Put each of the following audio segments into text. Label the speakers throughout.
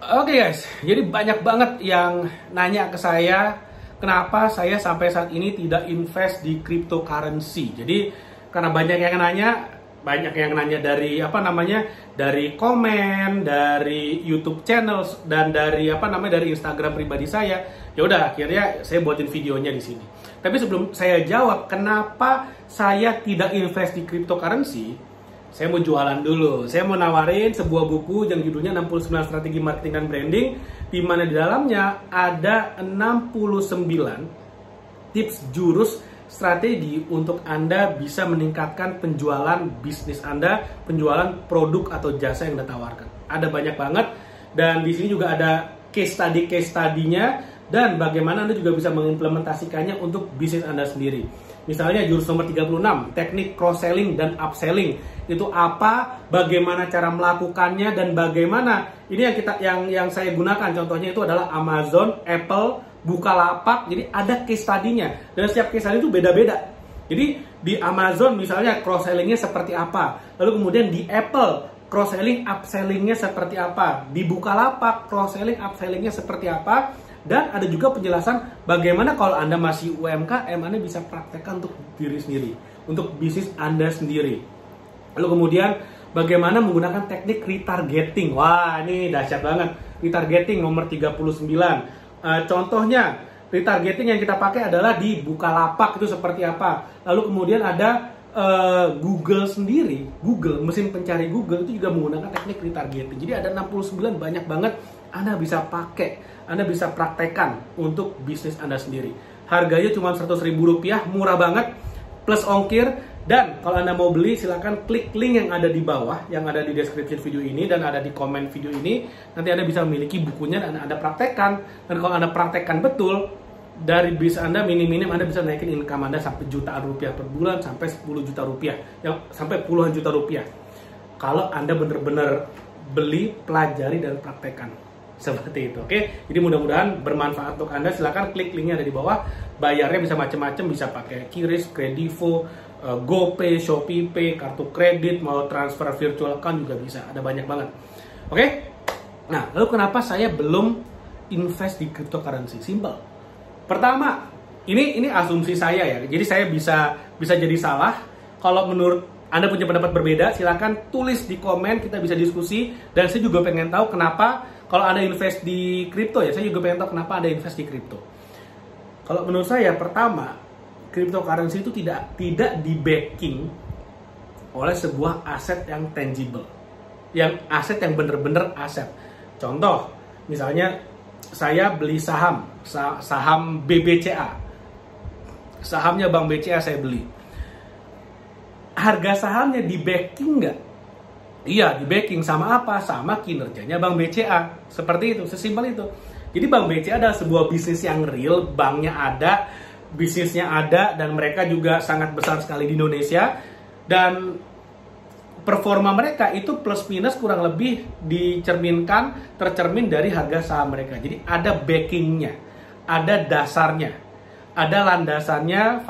Speaker 1: Oke guys, jadi banyak banget yang nanya ke saya kenapa saya sampai saat ini tidak invest di cryptocurrency. Jadi karena banyak yang nanya dari dari komen, dari YouTube channel dan dari dari Instagram pribadi saya. Ya udah, akhirnya saya buatin videonya di sini. Tapi sebelum saya jawab kenapa saya tidak invest di cryptocurrency, saya mau jualan dulu. Saya mau nawarin sebuah buku yang judulnya 69 Strategi Marketing dan Branding, di mana di dalamnya ada 69 tips jurus strategi untuk Anda bisa meningkatkan penjualan bisnis Anda, penjualan produk atau jasa yang Anda tawarkan. Ada banyak banget, dan di sini juga ada case study-nya, dan bagaimana Anda juga bisa mengimplementasikannya untuk bisnis Anda sendiri. Misalnya jurus nomor 36, teknik cross-selling dan upselling. Itu apa, bagaimana cara melakukannya, dan bagaimana ini yang saya gunakan. Contohnya itu adalah Amazon, Apple, Bukalapak. Jadi ada case study-nya, dan setiap case study itu beda-beda. Jadi di Amazon misalnya cross-selling-nya seperti apa, lalu kemudian di Apple cross-selling, upselling-nya seperti apa, di Bukalapak cross-selling, upselling-nya seperti apa. Dan ada juga penjelasan bagaimana kalau Anda masih UMKM, Anda bisa praktekkan untuk diri sendiri, untuk bisnis Anda sendiri. Lalu kemudian bagaimana menggunakan teknik retargeting. Wah, ini dahsyat banget. Retargeting nomor 39. Contohnya, retargeting yang kita pakai adalah di Bukalapak, itu seperti apa. Lalu kemudian ada Google sendiri, mesin pencari Google itu juga menggunakan teknik retargeting. Jadi ada 69, banyak banget. Anda bisa pakai, Anda bisa praktekkan untuk bisnis Anda sendiri. Harganya cuma Rp100.000, murah banget, plus ongkir. Dan kalau Anda mau beli, silahkan klik link yang ada di bawah, yang ada di description video ini dan ada di komen video ini. Nanti Anda bisa memiliki bukunya dan Anda praktekkan. Dan kalau Anda praktekkan betul, dari bisnis Anda minim-minim Anda bisa naikin income Anda sampai jutaan rupiah per bulan, sampai 10 juta rupiah, sampai puluhan juta rupiah. Kalau Anda benar-benar beli, pelajari, dan praktekkan. Seperti itu, oke? Jadi mudah-mudahan bermanfaat untuk Anda. Silahkan klik linknya ada di bawah. Bayarnya bisa macam-macam, bisa pakai QRIS, Kredivo, GoPay, ShopeePay, kartu kredit, mau transfer virtual account juga bisa. Ada banyak banget. Oke? Nah, lalu kenapa saya belum invest di cryptocurrency? Simple. Pertama, ini asumsi saya ya. Jadi saya bisa jadi salah. Kalau menurut Anda punya pendapat berbeda, silahkan tulis di komen, kita bisa diskusi. Dan saya juga pengen tahu kenapa kalau Anda invest di kripto ya, saya juga pengen tahu kenapa Anda invest di kripto. Kalau menurut saya, pertama, cryptocurrency itu tidak di backing oleh sebuah aset yang tangible, yang aset yang bener-bener aset. Contoh, misalnya saya beli saham BBCA, sahamnya Bank BCA saya beli. Harga sahamnya di backing nggak? Iya, di backing. Sama apa? Sama kinerjanya Bank BCA. Seperti itu, sesimpel itu. Jadi Bank BCA adalah sebuah bisnis yang real, banknya ada, bisnisnya ada, dan mereka juga sangat besar sekali di Indonesia. Dan performa mereka itu plus minus kurang lebih tercermin dari harga saham mereka. Jadi ada backingnya, ada dasarnya, ada landasannya,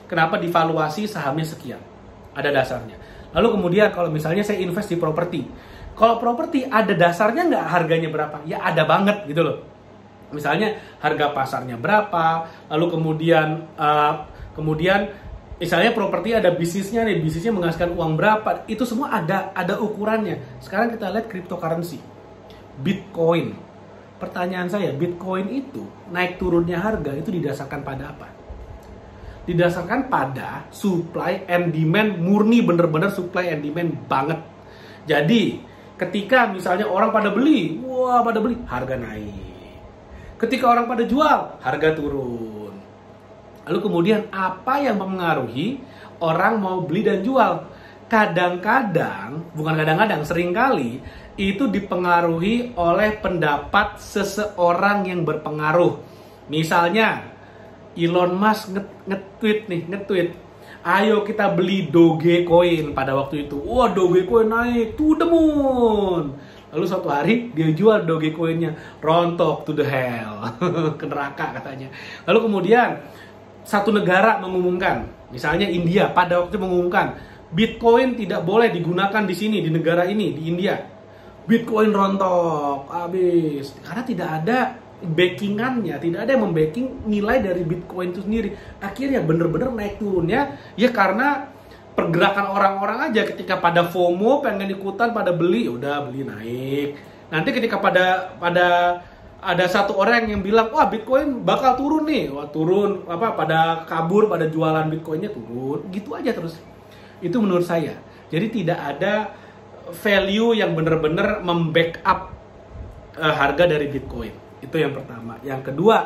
Speaker 1: kenapa divaluasi sahamnya sekian. Ada dasarnya. Lalu kemudian kalau misalnya saya invest di properti, kalau properti ada dasarnya nggak, harganya berapa? Ya ada banget gitu loh. Misalnya harga pasarnya berapa, lalu kemudian misalnya properti ada bisnisnya nih, bisnisnya menghasilkan uang berapa, itu semua ada ukurannya. Sekarang kita lihat cryptocurrency, Bitcoin. Pertanyaan saya, Bitcoin itu naik turunnya harga itu didasarkan pada apa? Didasarkan pada supply and demand, murni bener-bener supply and demand banget. Jadi ketika misalnya orang pada beli, harga naik. Ketika orang pada jual, harga turun. Lalu kemudian apa yang mempengaruhi orang mau beli dan jual? Seringkali itu dipengaruhi oleh pendapat seseorang yang berpengaruh. Misalnya Elon Musk nge-tweet, ayo kita beli Dogecoin pada waktu itu. Wah, Dogecoin naik to the moon. Lalu suatu hari dia jual Dogecoinnya, rontok to the hell, ke neraka katanya. Lalu kemudian satu negara mengumumkan, misalnya India pada waktu itu mengumumkan Bitcoin tidak boleh digunakan di sini, di negara ini, di India. Bitcoin rontok, habis. Karena tidak ada backingannya, tidak ada yang membacking nilai dari Bitcoin itu sendiri. Akhirnya bener-bener naik turunnya ya karena pergerakan orang-orang aja. Ketika pada FOMO pengen ikutan pada beli, udah beli naik. Nanti ketika pada ada satu orang yang bilang, wah Bitcoin bakal turun nih, wah turun, pada kabur, pada jualan Bitcoinnya turun, gitu aja terus. Itu menurut saya. Jadi tidak ada value yang bener-bener membackup harga dari Bitcoin. Itu yang pertama. Yang kedua,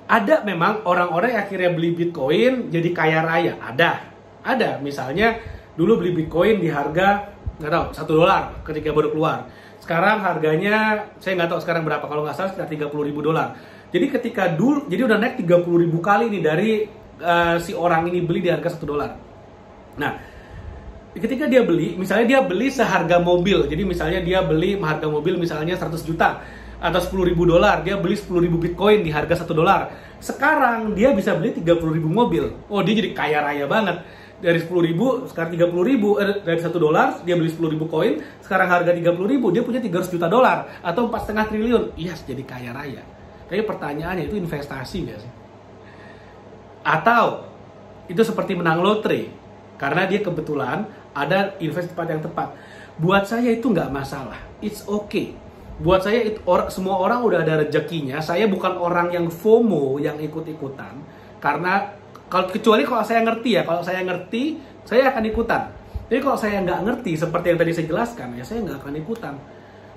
Speaker 1: ada memang orang-orang yang akhirnya beli Bitcoin jadi kaya raya. Ada. Misalnya dulu beli Bitcoin di harga nggak tahu $1 ketika baru keluar. Sekarang harganya saya nggak tahu sekarang berapa. Kalau nggak salah sekitar $30.000. Jadi ketika dulu, jadi udah naik 30.000 kali nih dari si orang ini beli di harga $1. Nah, ketika dia beli, misalnya dia beli seharga mobil. Jadi misalnya dia beli harga mobil misalnya 100 juta. Atau $10.000, dia beli 10.000 Bitcoin di harga $1. Sekarang dia bisa beli 30.000 mobil. Oh, dia jadi kaya raya banget. Dari 10.000 sekarang 30.000, dari $1 dia beli 10.000 koin, sekarang harga 30.000, dia punya $300 juta atau 4,5 triliun. Yes, jadi kaya raya. Tapi pertanyaannya itu investasi nggak sih? Atau itu seperti menang lotre karena dia kebetulan ada investasi tempat yang tepat. Buat saya itu nggak masalah. It's okay. Buat saya semua orang udah ada rezekinya. Saya bukan orang yang FOMO, yang ikut-ikutan. Karena kecuali kalau saya ngerti ya. Kalau saya ngerti, saya akan ikutan. Tapi kalau saya nggak ngerti, seperti yang tadi saya jelaskan, ya saya nggak akan ikutan.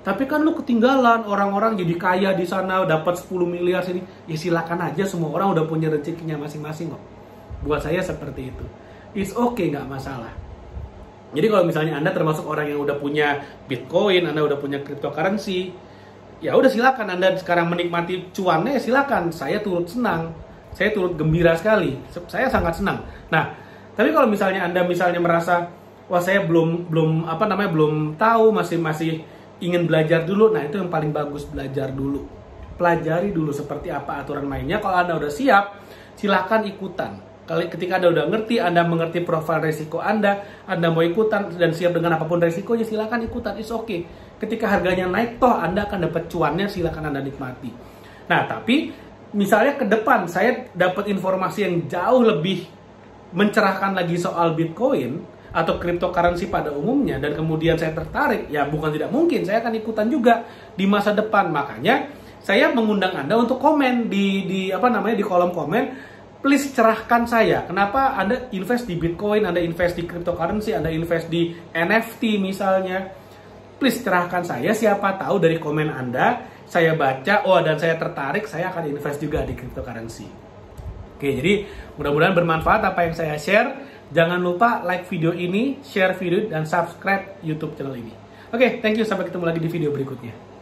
Speaker 1: Tapi kan lu ketinggalan, orang-orang jadi kaya di sana, dapat 10 miliar sini. Ya silakan aja, semua orang udah punya rezekinya masing-masing kok. Buat saya seperti itu. It's okay, nggak masalah. Jadi kalau misalnya Anda termasuk orang yang udah punya Bitcoin, Anda udah punya cryptocurrency, ya udah silakan Anda sekarang menikmati cuannya, ya silakan. Saya turut senang, saya turut gembira sekali, saya sangat senang. Nah, tapi kalau misalnya Anda merasa, wah saya belum tahu, masih ingin belajar dulu, nah itu yang paling bagus, belajar dulu, pelajari dulu seperti apa aturan mainnya. Kalau Anda udah siap, silakan ikutan. Ketika Anda udah ngerti, Anda mengerti profil resiko Anda mau ikutan dan siap dengan apapun resikonya, silakan ikutan, it's okay. Ketika harganya naik, toh Anda akan dapat cuannya, silakan Anda nikmati. Nah, tapi misalnya ke depan saya dapat informasi yang jauh lebih mencerahkan lagi soal Bitcoin atau cryptocurrency pada umumnya, dan kemudian saya tertarik, ya bukan tidak mungkin, saya akan ikutan juga di masa depan. Makanya saya mengundang Anda untuk komen di kolom komen. Please cerahkan saya, kenapa Anda invest di Bitcoin, Anda invest di cryptocurrency, Anda invest di NFT misalnya. Please cerahkan saya, siapa tahu dari komen Anda, saya baca, dan saya tertarik, saya akan invest juga di cryptocurrency. Oke, jadi mudah-mudahan bermanfaat apa yang saya share. Jangan lupa like video ini, share video, dan subscribe YouTube channel ini. Oke, thank you, sampai ketemu lagi di video berikutnya.